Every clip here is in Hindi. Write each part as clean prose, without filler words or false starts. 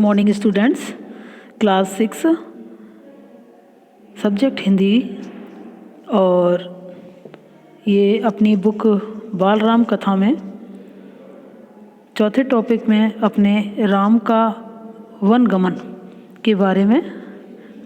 Morning students, class 6 subject Hindi. और ये अपनी बुक बालराम कथा में चौथे टॉपिक में अपने राम का वनगमन के बारे में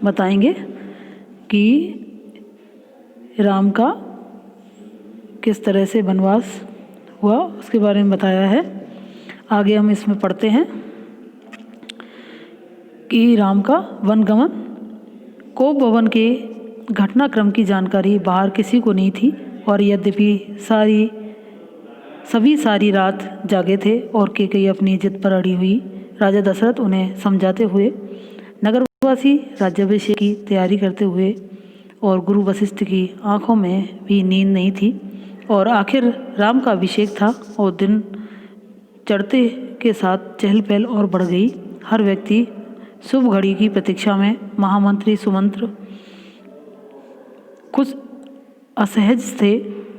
बताएंगे कि राम का किस तरह से वनवास हुआ, उसके बारे में बताया है। आगे हम इसमें पढ़ते हैं कि राम का वनगमन। कोप भवन के घटनाक्रम की जानकारी बाहर किसी को नहीं थी और यद्यपि सभी सारी रात जागे थे और कैकेयी अपनी जिद पर अड़ी हुई। राजा दशरथ उन्हें समझाते हुए नगरवासी राज्याभिषेक की तैयारी करते हुए और गुरु वशिष्ठ की आंखों में भी नींद नहीं थी। और आखिर राम का अभिषेक था और दिन चढ़ते के साथ चहल पहल और बढ़ गई। हर व्यक्ति शुभ घड़ी की प्रतीक्षा में। महामंत्री सुमंत्र कुछ असहज से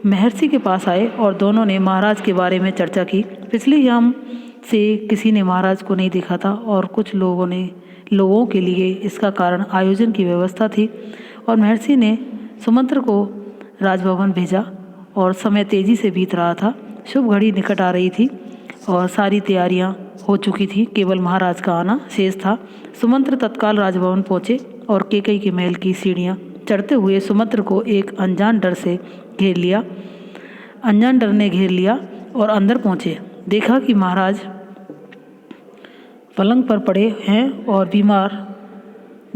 महर्षि के पास आए और दोनों ने महाराज के बारे में चर्चा की। पिछले याम से किसी ने महाराज को नहीं देखा था और कुछ लोगों के लिए इसका कारण आयोजन की व्यवस्था थी। और महर्षि ने सुमंत्र को राजभवन भेजा और समय तेजी से बीत रहा था। शुभ घड़ी निकट आ रही थी और सारी तैयारियां हो चुकी थी, केवल महाराज का आना शेष था। सुमंत्र तत्काल राजभवन पहुंचे और कैकेयी के महल की सीढ़ियां चढ़ते हुए सुमंत्र को एक अनजान डर ने घेर लिया और अंदर पहुंचे। देखा कि महाराज पलंग पर पड़े हैं और बीमार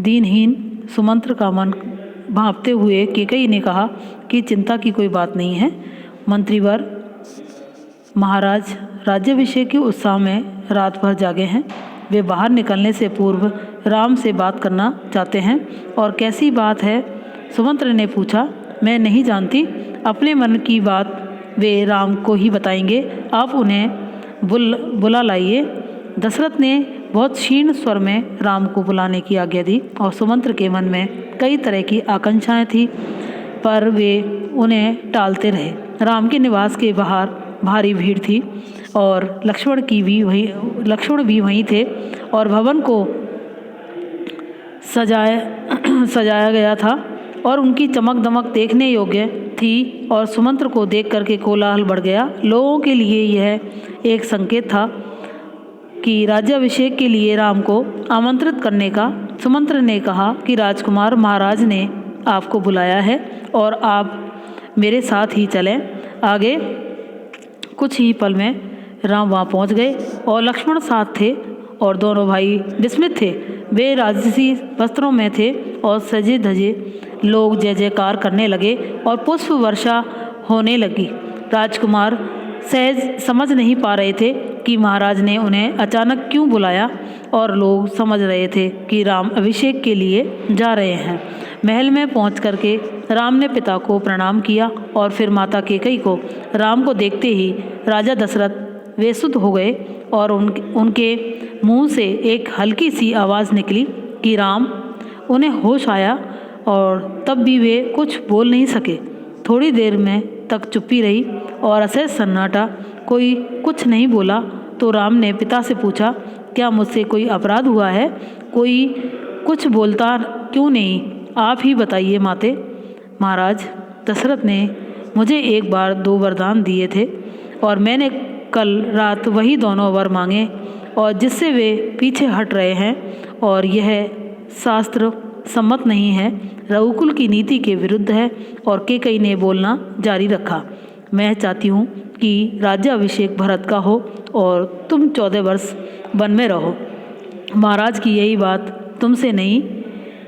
दीनहीन। सुमंत्र का मन भांपते हुए कैकेयी ने कहा कि चिंता की कोई बात नहीं है मंत्रीवर, महाराज राज्याभिषेक के उत्साह में रात भर जागे हैं। वे बाहर निकलने से पूर्व राम से बात करना चाहते हैं। और कैसी बात है? सुमंत्र ने पूछा। मैं नहीं जानती, अपने मन की बात वे राम को ही बताएंगे, आप उन्हें बुला लाइए। दशरथ ने बहुत क्षीण स्वर में राम को बुलाने की आज्ञा दी और सुमंत्र के मन में कई तरह की आकांक्षाएं थी, पर वे उन्हें टालते रहे। राम के निवास के बाहर भारी भीड़ थी और लक्ष्मण भी वहीं थे और भवन को सजाया गया था और उनकी चमक दमक देखने योग्य थी। और सुमंत्र को देख करके कोलाहल बढ़ गया। लोगों के लिए यह एक संकेत था कि राज्याभिषेक के लिए राम को आमंत्रित करने का। सुमंत्र ने कहा कि राजकुमार, महाराज ने आपको बुलाया है और आप मेरे साथ ही चलें। आगे कुछ ही पल में राम वहाँ पहुँच गए और लक्ष्मण साथ थे और दोनों भाई विस्मित थे। वे राजसी वस्त्रों में थे और सजे धजे लोग जय जयकार करने लगे और पुष्प वर्षा होने लगी। राजकुमार सहज समझ नहीं पा रहे थे कि महाराज ने उन्हें अचानक क्यों बुलाया और लोग समझ रहे थे कि राम अभिषेक के लिए जा रहे हैं। महल में पहुंच करके राम ने पिता को प्रणाम किया और फिर माता कैकेयी को। राम को देखते ही राजा दशरथ बेसुध हो गए और उनके मुंह से एक हल्की सी आवाज़ निकली कि राम। उन्हें होश आया और तब भी वे कुछ बोल नहीं सके। थोड़ी देर में तक चुप्पी रही और असहज सन्नाटा। कोई कुछ नहीं बोला तो राम ने पिता से पूछा, क्या मुझसे कोई अपराध हुआ है? कोई कुछ बोलता क्यों नहीं? आप ही बताइए माते। महाराज, दशरथ ने मुझे एक बार 2 वरदान दिए थे और मैंने कल रात वही दोनों वर मांगे और जिससे वे पीछे हट रहे हैं और यह शास्त्र सम्मत नहीं है, रघुकुल की नीति के विरुद्ध है। और कैकेयी ने बोलना जारी रखा, मैं चाहती हूँ कि राज्याभिषेक भरत का हो और तुम 14 वर्ष वन में रहो। महाराज की यही बात तुमसे नहीं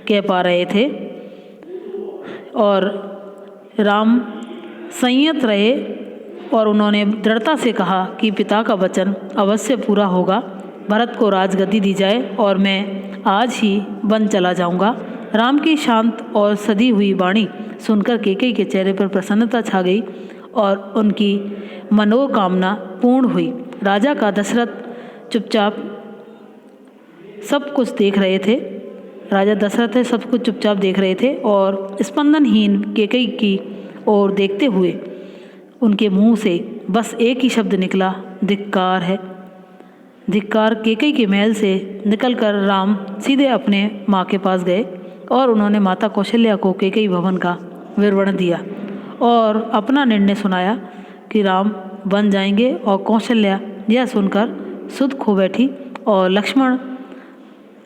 कह पा रहे थे। और राम संयत रहे और उन्होंने दृढ़ता से कहा कि पिता का वचन अवश्य पूरा होगा। भरत को राजगद्दी दी जाए और मैं आज ही वन चला जाऊंगा। राम की शांत और सधी हुई वाणी सुनकर कैकेयी के चेहरे पर प्रसन्नता छा गई और उनकी मनोकामना पूर्ण हुई। राजा का दशरथ चुपचाप सब कुछ देख रहे थे और स्पंदनहीन कैकेयी की ओर देखते हुए उनके मुंह से बस एक ही शब्द निकला, धिक्कार है। धिक्कार केकई के महल से निकलकर राम सीधे अपने माँ के पास गए और उन्होंने माता कौशल्या को केकई भवन का विवरण दिया और अपना निर्णय सुनाया कि राम बन जाएंगे। और कौशल्या यह सुनकर सुध खो बैठी और लक्ष्मण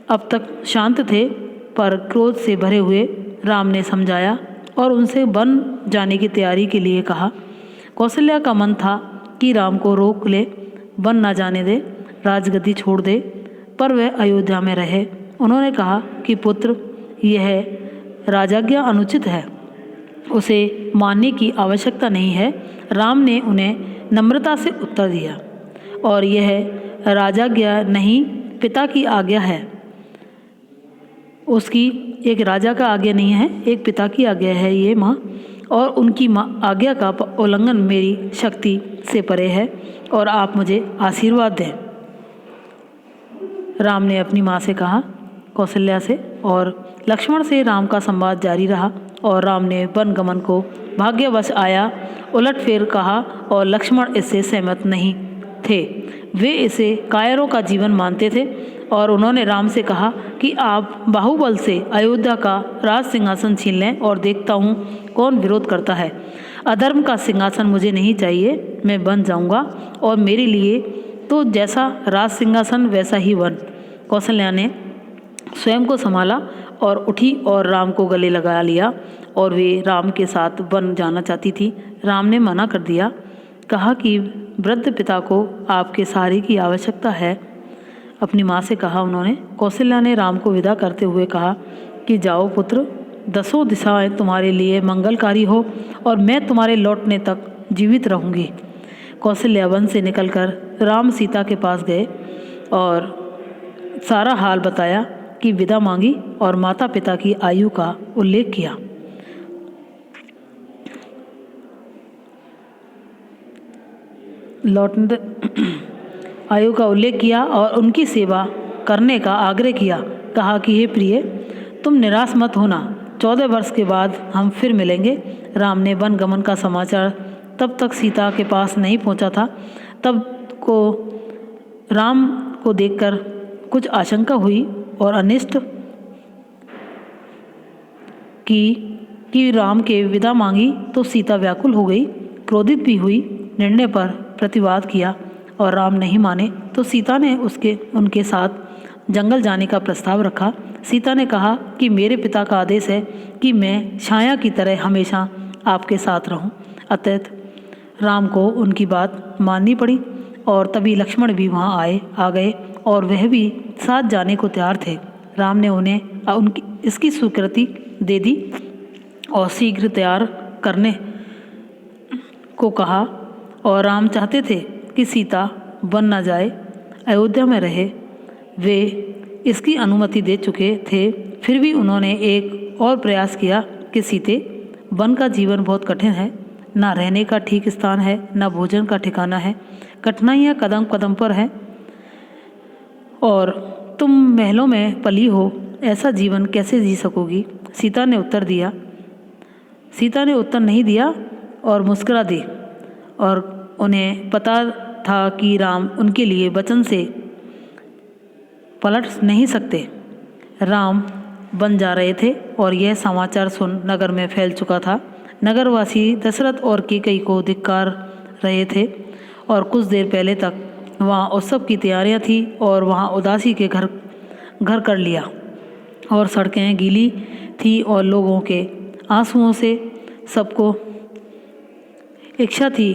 अब तक शांत थे, पर क्रोध से भरे हुए राम ने समझाया और उनसे बन जाने की तैयारी के लिए कहा। कौशल्या का मन था कि राम को रोक ले, बन ना जाने दे, राजगद्दी छोड़ दे, पर वह अयोध्या में रहे। उन्होंने कहा कि पुत्र, यह राजाज्ञा अनुचित है, उसे मानने की आवश्यकता नहीं है। राम ने उन्हें नम्रता से उत्तर दिया, और यह राजाज्ञा नहीं, पिता की आज्ञा है। उसकी एक राजा का आज्ञा नहीं है, एक पिता की आज्ञा है ये माँ, और उनकी आज्ञा का उल्लंघन मेरी शक्ति से परे है, और आप मुझे आशीर्वाद दें। राम ने अपनी माँ से कहा, कौशल्या से, और लक्ष्मण से राम का संवाद जारी रहा। और राम ने वन गमन को भाग्यवश आया उलट फेर कहा, और लक्ष्मण इससे सहमत नहीं थे। वे इसे कायरों का जीवन मानते थे, और उन्होंने राम से कहा कि आप बाहुबल से अयोध्या का राज सिंहासन छीन लें, और देखता हूँ कौन विरोध करता है। अधर्म का सिंहासन मुझे नहीं चाहिए, मैं बन जाऊँगा, और मेरे लिए तो जैसा राज सिंहासन वैसा ही वन। कौशल्या ने स्वयं को संभाला और उठी और राम को गले लगा लिया, और वे राम के साथ वन जाना चाहती थी। राम ने मना कर दिया, कहा कि वृद्ध पिता को आपके सहारे की आवश्यकता है। अपनी माँ से कहा उन्होंने। कौशल्या ने राम को विदा करते हुए कहा कि जाओ पुत्र, 10 दिशाएं तुम्हारे लिए मंगलकारी हो, और मैं तुम्हारे लौटने तक जीवित रहूँगी। कौशल्या वन से निकलकर राम सीता के पास गए और सारा हाल बताया कि विदा मांगी और माता पिता की आयु का उल्लेख किया। आयु का उल्लेख किया और उनकी सेवा करने का आग्रह किया। कहा कि हे प्रिय, तुम निराश मत होना, 14 वर्ष के बाद हम फिर मिलेंगे। राम ने वन गमन का समाचार तब तक सीता के पास नहीं पहुंचा था। तब को राम को देखकर कुछ आशंका हुई और अनिष्ट कि राम के विदा मांगी तो सीता व्याकुल हो गई, क्रोधित भी हुई। निर्णय पर प्रतिवाद किया और राम नहीं माने तो सीता ने उनके साथ जंगल जाने का प्रस्ताव रखा। सीता ने कहा कि मेरे पिता का आदेश है कि मैं छाया की तरह हमेशा आपके साथ रहूं। अतः राम को उनकी बात माननी पड़ी, और तभी लक्ष्मण भी वहां आ गए और वह भी साथ जाने को तैयार थे। राम ने उन्हें इसकी स्वीकृति दे दी और शीघ्र तैयार करने को कहा। और राम चाहते थे कि सीता वन न जाए, अयोध्या में रहे। वे इसकी अनुमति दे चुके थे, फिर भी उन्होंने एक और प्रयास किया कि सीते, वन का जीवन बहुत कठिन है, ना रहने का ठीक स्थान है, ना भोजन का ठिकाना है, कठिनाइयाँ कदम कदम पर हैं, और तुम महलों में पली हो, ऐसा जीवन कैसे जी सकोगी? सीता ने उत्तर नहीं दिया और मुस्कुरा दी, और उन्हें पता था कि राम उनके लिए वचन से पलट नहीं सकते। राम बन जा रहे थे और यह समाचार सुन नगर में फैल चुका था। नगरवासी दशरथ और कैकेयी को धिक्कार रहे थे, और कुछ देर पहले तक वहाँ उत्सव की तैयारियाँ थी, और वहाँ उदासी के घर कर लिया, और सड़कें गीली थी और लोगों के आंसुओं से सबको इच्छा थी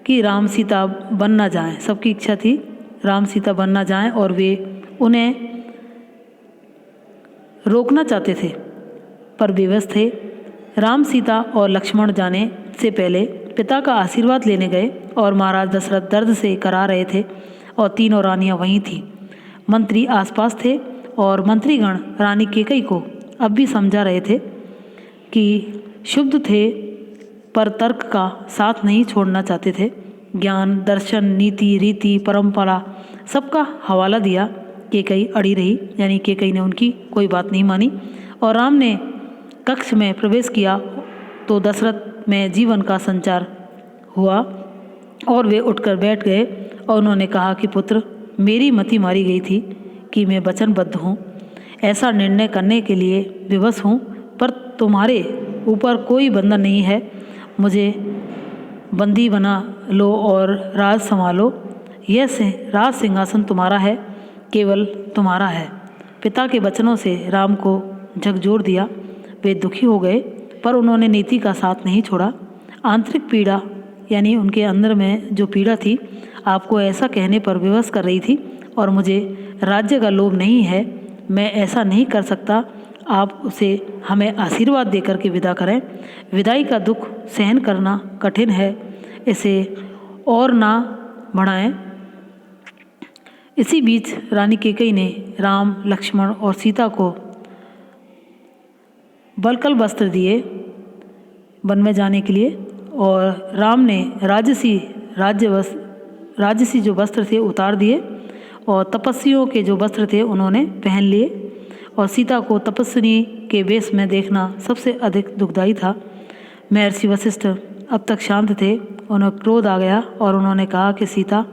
कि राम सीता बन ना जाएं। सबकी इच्छा थी राम सीता बन ना जाएं, और वे उन्हें रोकना चाहते थे, पर विवश थे। राम, सीता और लक्ष्मण जाने से पहले पिता का आशीर्वाद लेने गए, और महाराज दशरथ दर्द से करा रहे थे, और तीनों रानियां वहीं थीं। मंत्री आसपास थे, और मंत्रीगण रानी कैकेयी को अब भी समझा रहे थे कि शुद्ध थे, पर तर्क का साथ नहीं छोड़ना चाहते थे। ज्ञान, दर्शन, नीति, रीति, परंपरा सबका हवाला दिया। कैकेयी अड़ी रही, यानी कैकेयी ने उनकी कोई बात नहीं मानी। और राम ने कक्ष में प्रवेश किया तो दशरथ में जीवन का संचार हुआ, और वे उठकर बैठ गए, और उन्होंने कहा कि पुत्र, मेरी मति मारी गई थी कि मैं वचनबद्ध हूँ, ऐसा निर्णय करने के लिए विवश हूँ, पर तुम्हारे ऊपर कोई बंधन नहीं है। मुझे बंदी बना लो और राज संभालो। यह राज सिंहासन तुम्हारा है, केवल तुम्हारा है। पिता के वचनों से राम को झकझोर दिया। वे दुखी हो गए, पर उन्होंने नीति का साथ नहीं छोड़ा। आंतरिक पीड़ा, यानी उनके अंदर में जो पीड़ा थी, आपको ऐसा कहने पर विवश कर रही थी। और मुझे राज्य का लोभ नहीं है, मैं ऐसा नहीं कर सकता। आप उसे हमें आशीर्वाद देकर के विदा करें। विदाई का दुख सहन करना कठिन है, इसे और ना बढ़ाएं। इसी बीच रानी कैकेयी ने राम, लक्ष्मण और सीता को वल्कल वस्त्र दिए वन में जाने के लिए, और राम ने राजसी जो वस्त्र थे उतार दिए, और तपस्वियों के जो वस्त्र थे उन्होंने पहन लिए। और सीता को तपस्विनी के वेश में देखना सबसे अधिक दुखदायी था। महर्षि वशिष्ठ अब तक शांत थे। उन्हें क्रोध आ गया और उन्होंने कहा कि सीता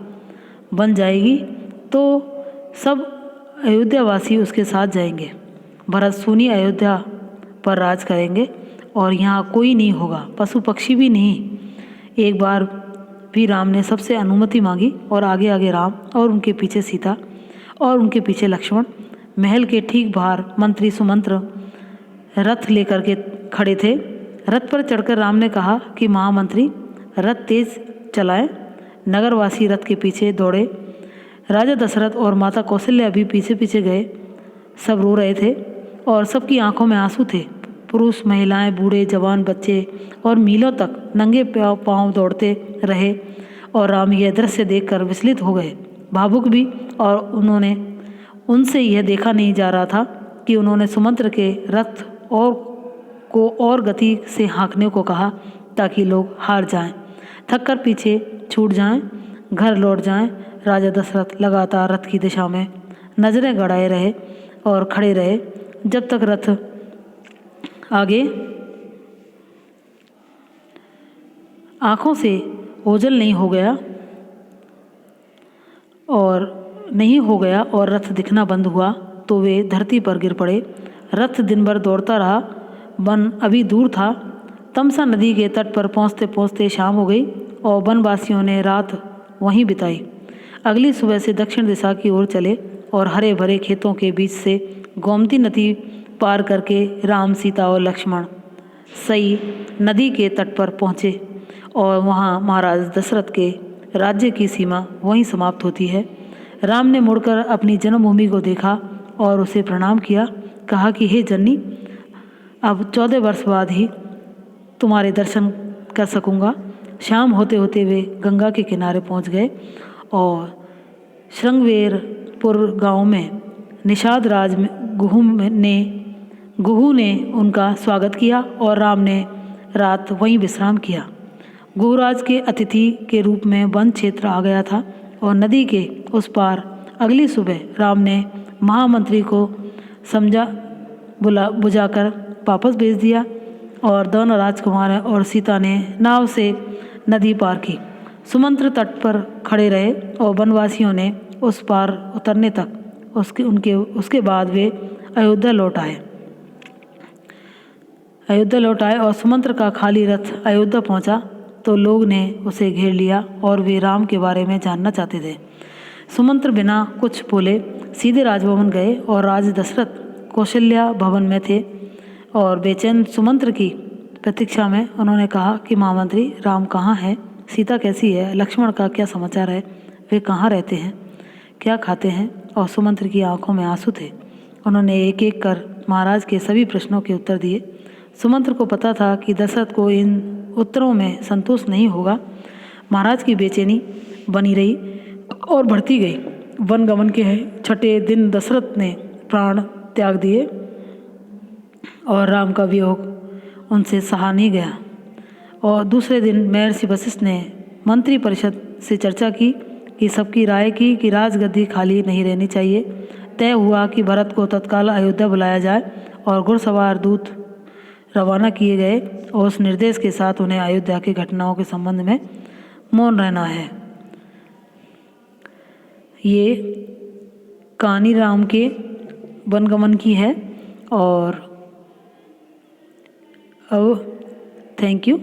बन जाएगी तो सब अयोध्यावासी उसके साथ जाएंगे। भरत सुनी अयोध्या पर राज करेंगे और यहाँ कोई नहीं होगा, पशु पक्षी भी नहीं। एक बार भी राम ने सबसे अनुमति मांगी और आगे आगे राम और उनके पीछे सीता और उनके पीछे लक्ष्मण। महल के ठीक बाहर मंत्री सुमंत्र रथ लेकर के खड़े थे। रथ पर चढ़कर राम ने कहा कि महामंत्री रथ तेज चलाएं। नगरवासी रथ के पीछे दौड़े। राजा दशरथ और माता कौशल्या भी पीछे पीछे गए। सब रो रहे थे और सबकी आंखों में आंसू थे। पुरुष, महिलाएं, बूढ़े, जवान, बच्चे और मीलों तक नंगे पांव दौड़ते रहे। और राम यह दृश्य देखकर विचलित हो गए, भावुक भी। और उनसे यह देखा नहीं जा रहा था कि उन्होंने सुमंत्र के रथ और गति से हाँकने को कहा, ताकि लोग हार जाएं, थककर पीछे छूट जाएं, घर लौट जाएं। राजा दशरथ लगातार रथ की दिशा में नजरें गड़ाए रहे और खड़े रहे जब तक रथ आगे आंखों से ओझल नहीं हो गया और रथ दिखना बंद हुआ तो वे धरती पर गिर पड़े। रथ दिन भर दौड़ता रहा। वन अभी दूर था। तमसा नदी के तट पर पहुँचते पहुँचते शाम हो गई और वनवासियों ने रात वहीं बिताई। अगली सुबह से दक्षिण दिशा की ओर चले और हरे भरे खेतों के बीच से गोमती नदी पार करके राम, सीता और लक्ष्मण सई नदी के तट पर पहुँचे। और वहाँ महाराज दशरथ के राज्य की सीमा वहीं समाप्त होती है। राम ने मुड़कर अपनी जन्मभूमि को देखा और उसे प्रणाम किया। कहा कि हे जननी, अब 14 वर्ष बाद ही तुम्हारे दर्शन कर सकूँगा। शाम होते होते वे गंगा के किनारे पहुँच गए और श्रृंगवेरपुर गांव में निषाद राज में गुहू ने उनका स्वागत किया और राम ने रात वहीं विश्राम किया। गुहराज के अतिथि के रूप में वन क्षेत्र आ गया था और नदी के उस पार अगली सुबह राम ने महामंत्री को बुझाकर वापस भेज दिया और दोनों राजकुमार और सीता ने नाव से नदी पार की। सुमंत्र तट पर खड़े रहे और वनवासियों ने उस पार उतरने तक उसके बाद वे अयोध्या लौट आए और सुमंत्र का खाली रथ अयोध्या पहुंचा तो लोग ने उसे घेर लिया और वे राम के बारे में जानना चाहते थे। सुमंत्र बिना कुछ बोले सीधे राजभवन गए और राज दशरथ कौशल्या भवन में थे और बेचैन सुमंत्र की प्रतीक्षा में उन्होंने कहा कि महामंत्री, राम कहाँ है? सीता कैसी है? लक्ष्मण का क्या समाचार है? वे कहाँ रहते हैं? क्या खाते हैं? और सुमंत्र की आंखों में आंसू थे। उन्होंने एक एक कर महाराज के सभी प्रश्नों के उत्तर दिए। सुमंत्र को पता था कि दशरथ को इन उत्तरों में संतोष नहीं होगा। महाराज की बेचैनी बनी रही और बढ़ती गई। वनगमन के 6ठे दिन दशरथ ने प्राण त्याग दिए और राम का वियोग उनसे सहा नहीं गया। और दूसरे दिन महर्षि वशिष्ठ ने मंत्री परिषद से चर्चा की कि सबकी राय की कि राजगद्दी खाली नहीं रहनी चाहिए। तय हुआ कि भरत को तत्काल अयोध्या बुलाया जाए और घुड़सवार दूत रवाना किए गए और उस निर्देश के साथ उन्हें अयोध्या की घटनाओं के संबंध में मौन रहना है। ये कहानी राम के वनगमन की है। और अब थैंक यू।